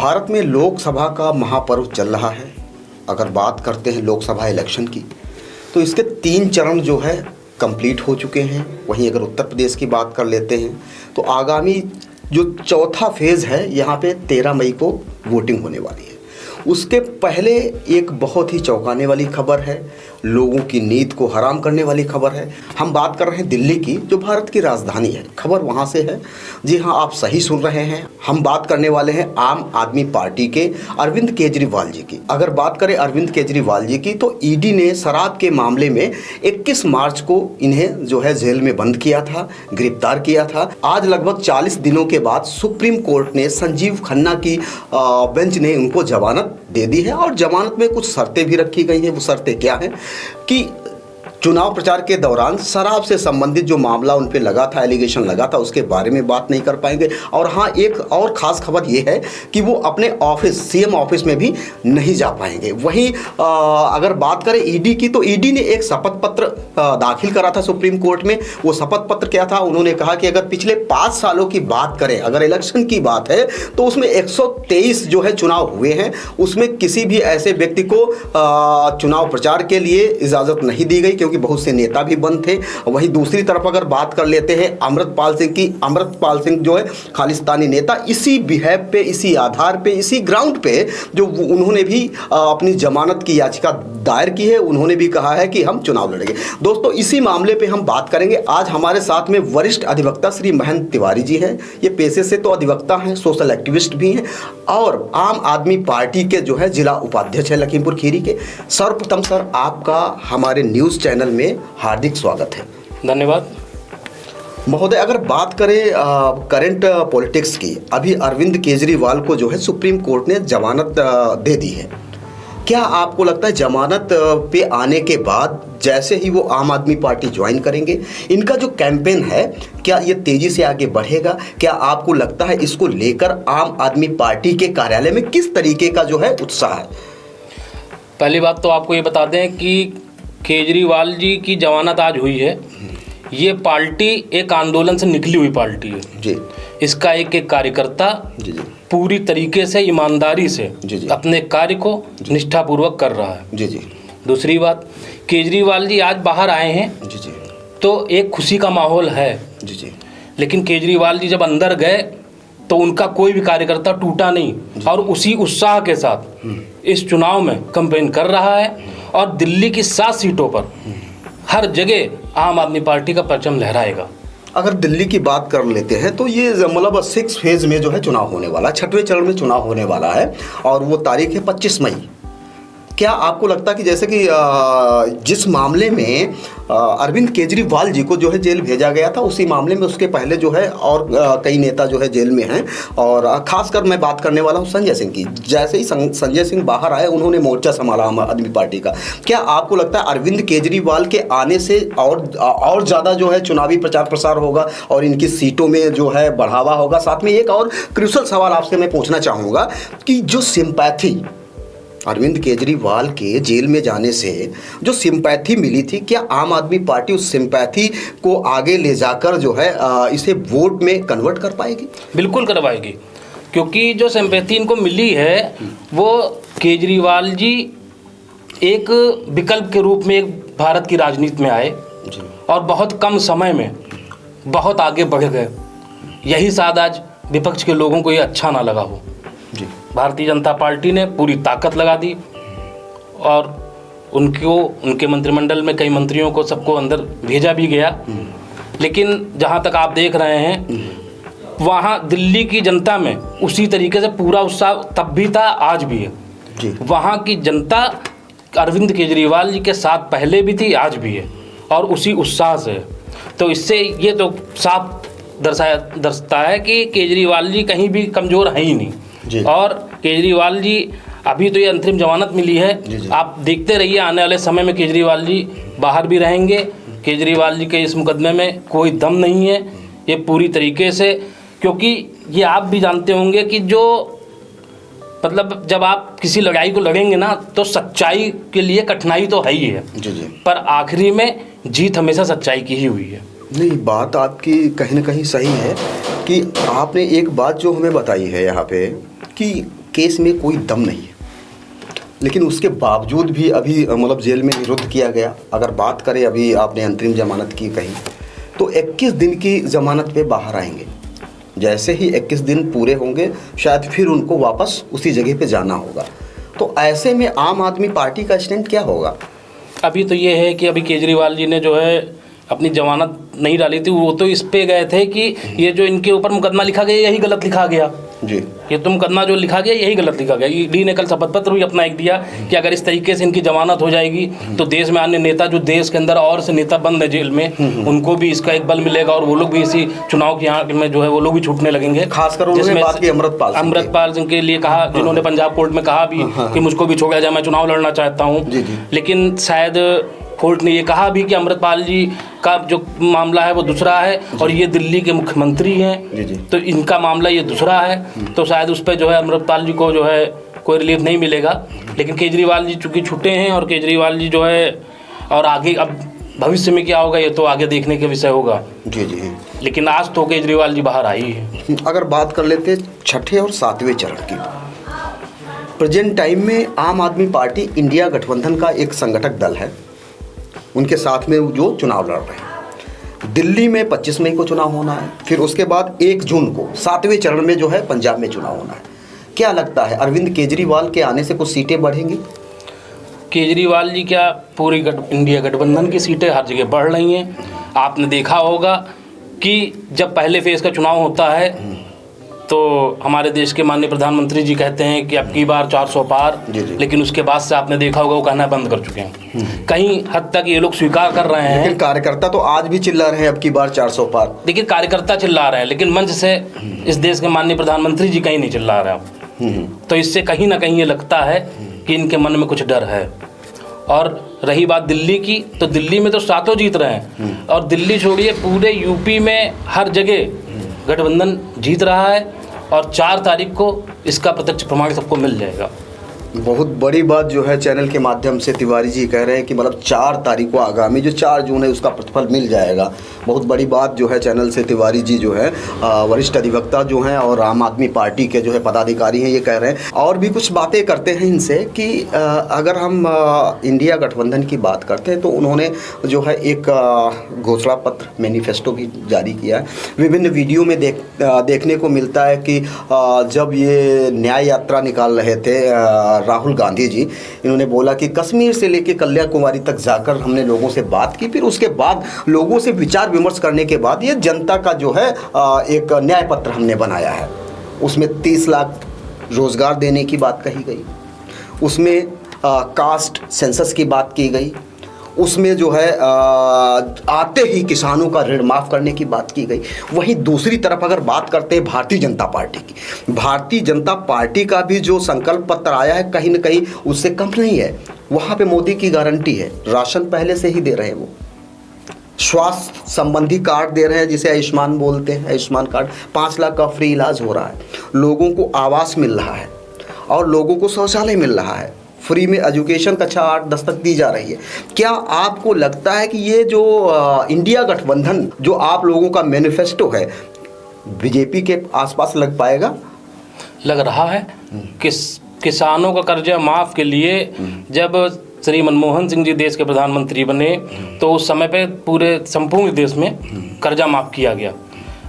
भारत में लोकसभा का महापर्व चल रहा है। अगर बात करते हैं लोकसभा इलेक्शन की तो इसके 3 चरण जो है कंप्लीट हो चुके हैं। वहीं अगर उत्तर प्रदेश की बात कर लेते हैं तो आगामी जो चौथा फेज़ है यहाँ पे 13 मई को वोटिंग होने वाली है। उसके पहले एक बहुत ही चौंकाने वाली खबर है, लोगों की नींद को हराम करने वाली खबर है। हम बात कर रहे हैं दिल्ली की, जो भारत की राजधानी है। खबर वहाँ से है। जी हाँ, आप सही सुन रहे हैं। हम बात करने वाले हैं आम आदमी पार्टी के अरविंद केजरीवाल जी की। अगर बात करें अरविंद केजरीवाल जी की तो ईडी ने शराब के मामले में 21 मार्च को इन्हें जो है जेल में बंद किया था, गिरफ्तार किया था। आज लगभग 40 दिनों के बाद सुप्रीम कोर्ट ने संजीव खन्ना की बेंच ने उनको जमानत दे दी है और जमानत में कुछ शर्तें भी रखी गई हैं। वो शर्तें क्या हैं कि चुनाव प्रचार के दौरान शराब से संबंधित जो मामला उन पे लगा था, एलिगेशन लगा था, उसके बारे में बात नहीं कर पाएंगे। और हाँ, एक और ख़ास खबर ये है कि वो अपने ऑफिस, सीएम ऑफिस में भी नहीं जा पाएंगे। वहीं अगर बात करें ईडी की तो ईडी ने एक शपथ पत्र दाखिल करा था सुप्रीम कोर्ट में। वो शपथ पत्र क्या था? उन्होंने कहा कि अगर पिछले 5 सालों की बात करें, अगर इलेक्शन की बात है तो उसमें 123 जो है चुनाव हुए हैं, उसमें किसी भी ऐसे व्यक्ति को चुनाव प्रचार के लिए इजाज़त नहीं दी गई, क्योंकि बहुत से नेता भी बंद थे। वहीं दूसरी तरफ अगर बात कर लेते हैं अमृतपाल सिंह की, अमृतपाल सिंह जो है खालिस्तानी नेता, इसी बिहेव पे, इसी आधार पे, इसी ग्राउंड पे जो उन्होंने भी अपनी जमानत की याचिका दायर की है। उन्होंने भी कहा है कि हम चुनाव लड़ेंगे। दोस्तों, इसी मामले पे हम बात करेंगे। आज हमारे साथ में वरिष्ठ अधिवक्ता श्री महेंद्र तिवारी जी हैं। ये पेशे से तो अधिवक्ता हैं, सोशल एक्टिविस्ट भी हैं और आम आदमी पार्टी के जो है जिला उपाध्यक्ष है लखीमपुर खीरी के। सर्वप्रथम सर, आपका हमारे न्यूज़ चैनल में हार्दिक स्वागत है। धन्यवाद महोदय। अगर बात करें करंट पॉलिटिक्स की, अभी अरविंद केजरीवाल को जो है सुप्रीम कोर्ट ने जमानत दे दी है। क्या आपको लगता है जमानत पे आने के बाद जैसे ही वो आम आदमी पार्टी ज्वाइन करेंगे, इनका जो कैंपेन है क्या ये तेजी से आगे बढ़ेगा? क्या आपको लगता है इसको लेकर आम आदमी पार्टी के कार्यालय में किस तरीके का जो है उत्साह है? पहली बात तो आपको ये बता दें कि केजरीवाल जी की जमानत आज हुई है। ये पार्टी एक आंदोलन से निकली हुई पार्टी है जी। इसका एक एक कार्यकर्ता जी जी पूरी तरीके से ईमानदारी से जी अपने कार्य को निष्ठापूर्वक कर रहा है। जी जी। दूसरी बात, केजरीवाल जी आज बाहर आए हैं जी जी तो एक खुशी का माहौल है। जी जी। लेकिन केजरीवाल जी जब अंदर गए तो उनका कोई भी कार्यकर्ता टूटा नहीं और उसी उत्साह के साथ इस चुनाव में कैंपेन कर रहा है और दिल्ली की 7 सीटों पर हर जगह आम आदमी पार्टी का परचम लहराएगा। अगर दिल्ली की बात कर लेते हैं तो ये मतलब 6 फेज़ में जो है चुनाव होने वाला है, 6वें चरण में चुनाव होने वाला है और वो तारीख है 25 मई। क्या आपको लगता है कि जैसे कि जिस मामले में अरविंद केजरीवाल जी को जो है जेल भेजा गया था, उसी मामले में उसके पहले जो है और कई नेता जो है जेल में हैं, और खासकर मैं बात करने वाला हूं संजय सिंह की। जैसे ही संजय सिंह बाहर आए, उन्होंने मोर्चा संभाला आम आदमी पार्टी का। क्या आपको लगता है अरविंद केजरीवाल के आने से और ज़्यादा जो है चुनावी प्रचार प्रसार होगा और इनकी सीटों में जो है बढ़ावा होगा? साथ में एक और क्रूशल सवाल आपसे मैं पूछना चाहूँगा कि जो सिंपैथी अरविंद केजरीवाल के जेल में जाने से जो सिंपैथी मिली थी, क्या आम आदमी पार्टी उस सिंपैथी को आगे ले जाकर जो है इसे वोट में कन्वर्ट कर पाएगी? बिल्कुल करवाएगी, क्योंकि जो सिंपैथी इनको मिली है वो केजरीवाल जी एक विकल्प के रूप में एक भारत की राजनीति में आए और बहुत कम समय में बहुत आगे बढ़ गए। यही शायद आज विपक्ष के लोगों को ये अच्छा ना लगा हो। भारतीय जनता पार्टी ने पूरी ताकत लगा दी और उनके मंत्रिमंडल में कई मंत्रियों को सबको अंदर भेजा भी गया। लेकिन जहां तक आप देख रहे हैं वहां दिल्ली की जनता में उसी तरीके से पूरा उत्साह तब भी था, आज भी है जी। वहां की जनता अरविंद केजरीवाल जी के साथ पहले भी थी, आज भी है और उसी उत्साह से। तो इससे ये तो साफ दर्शाता है कि केजरीवाल जी कहीं भी कमज़ोर हैं ही नहीं जी। और केजरीवाल जी अभी तो ये अंतरिम जमानत मिली है जी। आप देखते रहिए, आने वाले समय में केजरीवाल जी बाहर भी रहेंगे। केजरीवाल जी के इस मुकदमे में कोई दम नहीं है, ये पूरी तरीके से, क्योंकि ये आप भी जानते होंगे कि जो मतलब जब आप किसी लड़ाई को लड़ेंगे ना तो सच्चाई के लिए कठिनाई तो है ही है जी। पर आखिरी में जीत हमेशा सच्चाई की ही हुई है। नहीं, बात आपकी कहीं ना कहीं सही है कि आपने एक बात जो हमें बताई है यहाँ पे कि केस में कोई दम नहीं है, लेकिन उसके बावजूद भी अभी मतलब जेल में निरुद्ध किया गया। अगर बात करें, अभी आपने अंतरिम जमानत की कही, तो 21 दिन की जमानत पे बाहर आएंगे। जैसे ही 21 दिन पूरे होंगे शायद फिर उनको वापस उसी जगह पे जाना होगा। तो ऐसे में आम आदमी पार्टी का स्टैंड क्या होगा? अभी तो ये है कि अभी केजरीवाल जी ने जो है अपनी जमानत नहीं डाली थी, वो तो इस पे गए थे कि ये जो इनके ऊपर मुकदमा लिखा गया यही गलत लिखा गया जी, ये तो मुकदमा जो लिखा गया यही गलत लिखा गया। ईडी ने कल शपथ पत्र भी अपना एक दिया कि अगर इस तरीके से इनकी जमानत हो जाएगी तो देश में अन्य नेता जो देश के अंदर और से नेता बंद है जेल में, उनको भी इसका एक बल मिलेगा और वो लोग भी इसी चुनाव की यहाँ में जो है वो लोग भी छूटने लगेंगे। खासकर उन्होंने बात की अमृतपाल सिंह के लिए कहा, जिन्होंने पंजाब कोर्ट में कहा भी कि मुझको भी छोड़ा जाए, मैं चुनाव लड़ना चाहता हूँ। लेकिन शायद कोर्ट ने ये कहा भी कि अमृतपाल जी का जो मामला है वो दूसरा है और ये दिल्ली के मुख्यमंत्री हैं, तो इनका मामला ये दूसरा है, तो शायद उस पर जो है अमृतपाल जी को जो है कोई रिलीफ नहीं मिलेगा। लेकिन केजरीवाल जी चूँकि छूटे हैं और केजरीवाल जी जो है, और आगे अब भविष्य में क्या होगा ये तो आगे देखने के विषय होगा। जी जी, लेकिन आज तो केजरीवाल जी बाहर आई है। अगर बात कर लेते छठे और सातवें चरण की, प्रेजेंट टाइम में आम आदमी पार्टी इंडिया गठबंधन का एक संगठक दल है, उनके साथ में जो चुनाव लड़ रहे हैं। दिल्ली में 25 मई को चुनाव होना है, फिर उसके बाद 1 जून को 7वें चरण में जो है पंजाब में चुनाव होना है। क्या लगता है अरविंद केजरीवाल के आने से कुछ सीटें बढ़ेंगी? केजरीवाल जी क्या, पूरी इंडिया गठबंधन की सीटें हर जगह बढ़ रही हैं। आपने देखा होगा कि जब पहले फेज़ का चुनाव होता है तो हमारे देश के माननीय प्रधानमंत्री जी कहते हैं कि अब की बार 400 पार, लेकिन उसके बाद से आपने देखा होगा वो कहना बंद कर चुके हैं। कहीं हद तक ये लोग स्वीकार कर रहे हैं, लेकिन कार्यकर्ता तो आज भी चिल्ला रहे हैं अब की बार 400 पार। देखिए कार्यकर्ता चिल्ला रहे हैं, लेकिन मंच से इस देश के माननीय प्रधानमंत्री जी कहीं नहीं चिल्ला रहे। तो इससे कहीं ना कहीं ये लगता है कि इनके मन में कुछ डर है। और रही बात दिल्ली की, तो दिल्ली में तो सातों जीत रहे हैं, और दिल्ली छोड़िए पूरे यूपी में हर जगह गठबंधन जीत रहा है, और 4 तारीख को इसका प्रत्यक्ष प्रमाण सबको मिल जाएगा। बहुत बड़ी बात जो है चैनल के माध्यम से तिवारी जी कह रहे हैं कि मतलब 4 तारीख को आगामी जो 4 जून है उसका प्रतिफल मिल जाएगा। बहुत बड़ी बात जो है चैनल से तिवारी जी जो है वरिष्ठ अधिवक्ता जो हैं और आम आदमी पार्टी के जो है पदाधिकारी हैं, ये कह रहे हैं। और भी कुछ बातें करते हैं इनसे कि अगर हम इंडिया गठबंधन की बात करते हैं तो उन्होंने जो है एक घोषणा पत्र मैनिफेस्टो भी जारी किया है। विभिन्न वीडियो में देखने को मिलता है कि जब ये न्याय यात्रा निकाल रहे थे राहुल गांधी जी, इन्होंने बोला कि कश्मीर से लेकर कन्याकुमारी तक जाकर हमने लोगों से बात की, फिर उसके बाद लोगों से विचार विमर्श करने के बाद ये जनता का जो है एक न्याय पत्र हमने बनाया है। उसमें 30 लाख रोज़गार देने की बात कही गई, उसमें कास्ट सेंसस की बात की गई, उसमें जो है आते ही किसानों का ऋण माफ़ करने की बात की गई। वहीं दूसरी तरफ अगर बात करते हैं भारतीय जनता पार्टी की, भारतीय जनता पार्टी का भी जो संकल्प पत्र आया है कहीं ना कहीं उससे कम नहीं है। वहाँ पे मोदी की गारंटी है, राशन पहले से ही दे रहे हैं, वो स्वास्थ्य संबंधी कार्ड दे रहे हैं जिसे आयुष्मान बोलते हैं, आयुष्मान कार्ड, 5 लाख का फ्री इलाज हो रहा है, लोगों को आवास मिल रहा है और लोगों को शौचालय मिल रहा है, फ्री में एजुकेशन कक्षा 8-10 तक दी जा रही है। क्या आपको लगता है कि ये जो इंडिया गठबंधन जो आप लोगों का मैनिफेस्टो है बीजेपी के आसपास लग पाएगा? लग रहा है। किसानों का कर्जा माफ़ के लिए जब श्री मनमोहन सिंह जी देश के प्रधानमंत्री बने तो उस समय पे पूरे संपूर्ण देश में कर्जा माफ़ किया गया।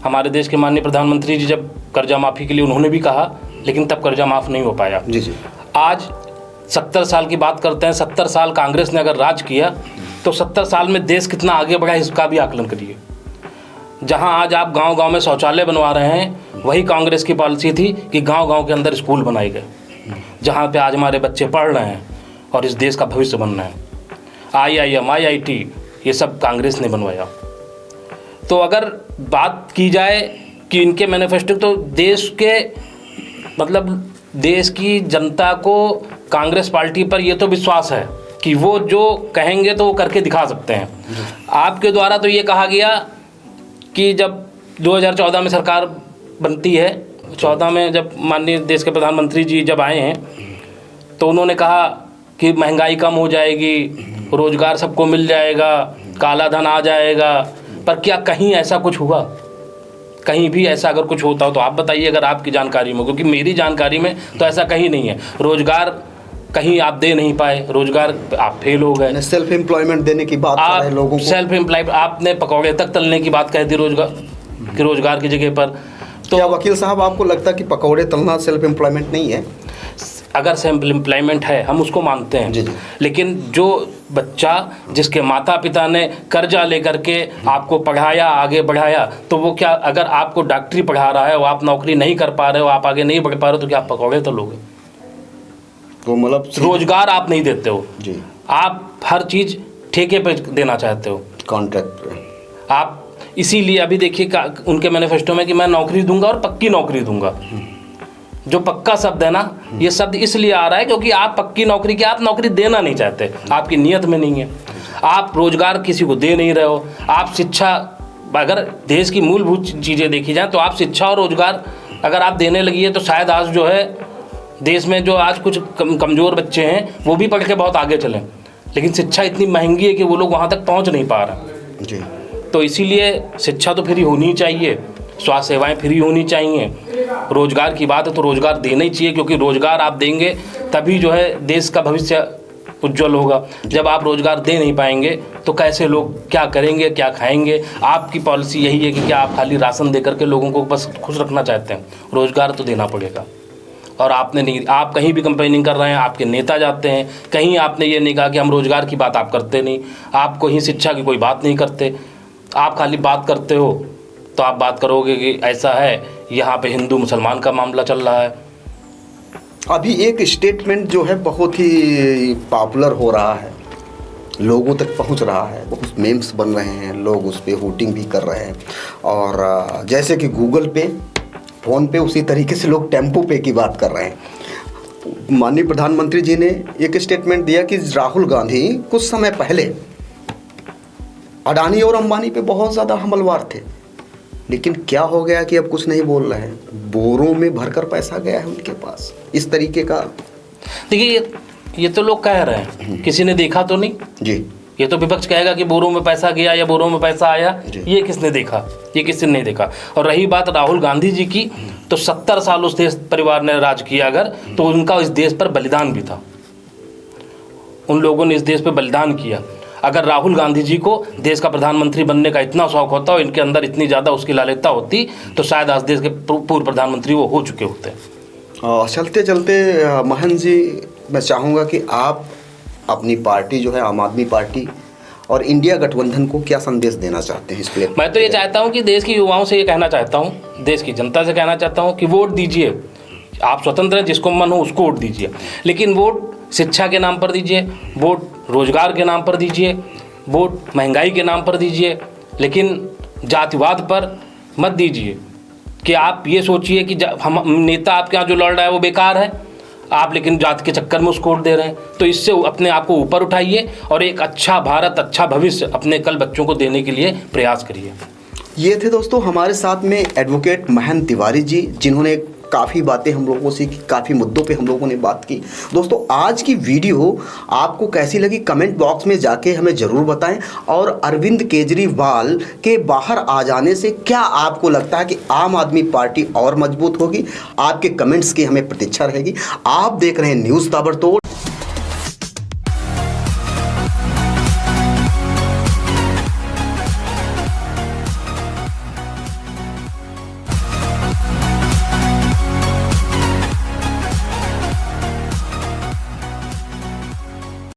हमारे देश के माननीय प्रधानमंत्री जी जब कर्जा माफ़ी के लिए उन्होंने भी कहा, लेकिन तब कर्जा माफ़ नहीं हो पाया। जी। आज 70 साल की बात करते हैं, 70 साल कांग्रेस ने अगर राज किया तो 70 साल में देश कितना आगे बढ़ा इसका भी आकलन करिए। जहां आज आप गांव-गांव में शौचालय बनवा रहे हैं, वही कांग्रेस की पॉलिसी थी कि गांव-गांव के अंदर स्कूल बनाए गए, जहां पे आज हमारे बच्चे पढ़ रहे हैं और इस देश का भविष्य बन रहे हैं। IIM, IIT ये सब कांग्रेस ने बनवाया। तो अगर बात की जाए कि इनके मैनिफेस्टो, तो देश के मतलब देश की जनता को कांग्रेस पार्टी पर ये तो विश्वास है कि वो जो कहेंगे तो वो करके दिखा सकते हैं। आपके द्वारा तो ये कहा गया कि जब 2014 में सरकार बनती है, 14 में जब माननीय देश के प्रधानमंत्री जी जब आए हैं तो उन्होंने कहा कि महंगाई कम हो जाएगी, रोज़गार सबको मिल जाएगा, काला धन आ जाएगा, पर क्या कहीं ऐसा कुछ हुआ? कहीं भी ऐसा अगर कुछ होता हो तो आप बताइए, अगर आपकी जानकारी में, क्योंकि मेरी जानकारी में तो ऐसा कहीं नहीं है। रोजगार कहीं आप दे नहीं पाए, रोजगार आप फेल हो गए। सेल्फ एम्प्लॉयमेंट देने की बात कर रहे हैं लोगों को, सेल्फ एम्प्लॉयड, आपने पकौड़े तक तलने की बात कह दी रोजगार की जगह पर। तो क्या वकील साहब आपको लगता है कि पकौड़े तलना सेल्फ एम्प्लॉयमेंट नहीं है? अगर सेल्फ एम्प्लॉयमेंट है हम उसको मानते हैं, जी। लेकिन जो बच्चा जिसके माता पिता ने कर्जा लेकर के आपको पढ़ाया, आगे बढ़ाया, तो वो क्या, अगर आपको डॉक्टरी पढ़ा रहा है, वो आप नौकरी नहीं कर पा रहे हो, आप आगे नहीं बढ़ पा रहे हो, तो क्या आप पकौड़े तलोगे? तो मतलब रोजगार आप नहीं देते हो जी, आप हर चीज़ ठेके पे देना चाहते हो, कॉन्ट्रैक्ट पे। आप इसीलिए अभी देखिए उनके मैनिफेस्टो में कि मैं नौकरी दूंगा और पक्की नौकरी दूंगा। जो पक्का शब्द है ना, ये शब्द इसलिए आ रहा है क्योंकि आप पक्की नौकरी की, आप नौकरी देना नहीं चाहते, आपकी नीयत में नहीं है। आप रोजगार किसी को दे नहीं रहे हो। आप शिक्षा, अगर देश की मूलभूत चीज़ें देखी जाए तो आप शिक्षा और रोजगार अगर आप देने लगी है तो शायद आज जो है देश में जो आज कुछ कमज़ोर बच्चे हैं वो भी पढ़ के बहुत आगे चलें, लेकिन शिक्षा इतनी महंगी है कि वो लोग वहाँ तक पहुँच नहीं पा रहे जी। तो इसीलिए शिक्षा तो फ्री होनी चाहिए, स्वास्थ्य सेवाएं फ्री होनी चाहिए। रोजगार की बात है तो रोजगार देना ही चाहिए, क्योंकि रोजगार आप देंगे तभी जो है देश का भविष्य उज्जवल होगा। जब आप रोजगार दे नहीं पाएंगे तो कैसे लोग क्या करेंगे, क्या खाएंगे? आपकी पॉलिसी यही है कि क्या आप खाली राशन दे करके लोगों को बस खुश रखना चाहते हैं? रोजगार तो देना पड़ेगा। और आपने नहीं, आप कहीं भी कंपेनिंग कर रहे हैं, आपके नेता जाते हैं, कहीं आपने ये नहीं कहा कि हम रोजगार की बात आप करते नहीं, आप कहीं शिक्षा की कोई बात नहीं करते, आप खाली बात करते हो। तो आप बात करोगे कि ऐसा है, यहाँ पे हिंदू मुसलमान का मामला चल रहा है। अभी एक स्टेटमेंट जो है बहुत ही पॉपुलर हो रहा है, लोगों तक पहुंच रहा है, बहुत मेम्स बन रहे हैं, लोग उस पर होटिंग भी कर रहे हैं। और जैसे कि गूगल पे, फ़ोन पे, उसी तरीके से लोग टेम्पो पे की बात कर रहे हैं। माननीय प्रधानमंत्री जी ने एक स्टेटमेंट दिया कि राहुल गांधी कुछ समय पहले अडानी और अंबानी पे बहुत ज़्यादा हमलवार थे, लेकिन क्या हो गया कि अब कुछ नहीं बोल रहे हैं, बोरों में भरकर पैसा गया है उनके पास। इस तरीके का देखिए, ये तो लोग कह रहे हैं, किसी ने देखा तो नहीं जी। ये तो विपक्ष कहेगा कि बोरों में पैसा गया या बोरों में पैसा आया, ये किसने देखा? ये किसी ने नहीं देखा। और रही बात राहुल गांधी जी की, तो 70 साल उस देश परिवार ने राज किया अगर, तो उनका इस देश पर बलिदान भी था, उन लोगों ने इस देश पर बलिदान किया। अगर राहुल गांधी जी को देश का प्रधानमंत्री बनने का इतना शौक होता और इनके अंदर इतनी ज़्यादा उसकी लालयता होती, तो शायद आज देश के पूर्व प्रधानमंत्री वो हो चुके होते। चलते चलते महन जी, मैं चाहूँगा कि आप अपनी पार्टी जो है आम आदमी पार्टी और इंडिया गठबंधन को क्या संदेश देना चाहते हैं इस प्लेटफॉर्म? मैं तो ये चाहता हूँ कि देश के युवाओं से ये कहना चाहता हूँ, देश की जनता से कहना चाहता हूँ कि वोट दीजिए। आप स्वतंत्र हैं, जिसको मन हो उसको वोट दीजिए, लेकिन वोट शिक्षा के नाम पर दीजिए, वोट रोजगार के नाम पर दीजिए, वोट महंगाई के नाम पर दीजिए, लेकिन जातिवाद पर मत दीजिए। कि आप ये सोचिए कि हम नेता आपके यहाँ जो लड़ रहा है वो बेकार है, आप लेकिन जाति के चक्कर में उसको वोट दे रहे हैं। तो इससे अपने आप को ऊपर उठाइए और एक अच्छा भारत, अच्छा भविष्य अपने कल बच्चों को देने के लिए प्रयास करिए। ये थे दोस्तों हमारे साथ में एडवोकेट महन तिवारी जी, जिन्होंने काफ़ी बातें हम लोगों से की, काफ़ी मुद्दों पे हम लोगों ने बात की। दोस्तों आज की वीडियो आपको कैसी लगी कमेंट बॉक्स में जाके हमें ज़रूर बताएं। और अरविंद केजरीवाल के बाहर आ जाने से क्या आपको लगता है कि आम आदमी पार्टी और मजबूत होगी? आपके कमेंट्स की हमें प्रतीक्षा रहेगी। आप देख रहे हैं न्यूज़ ताबड़तोड़।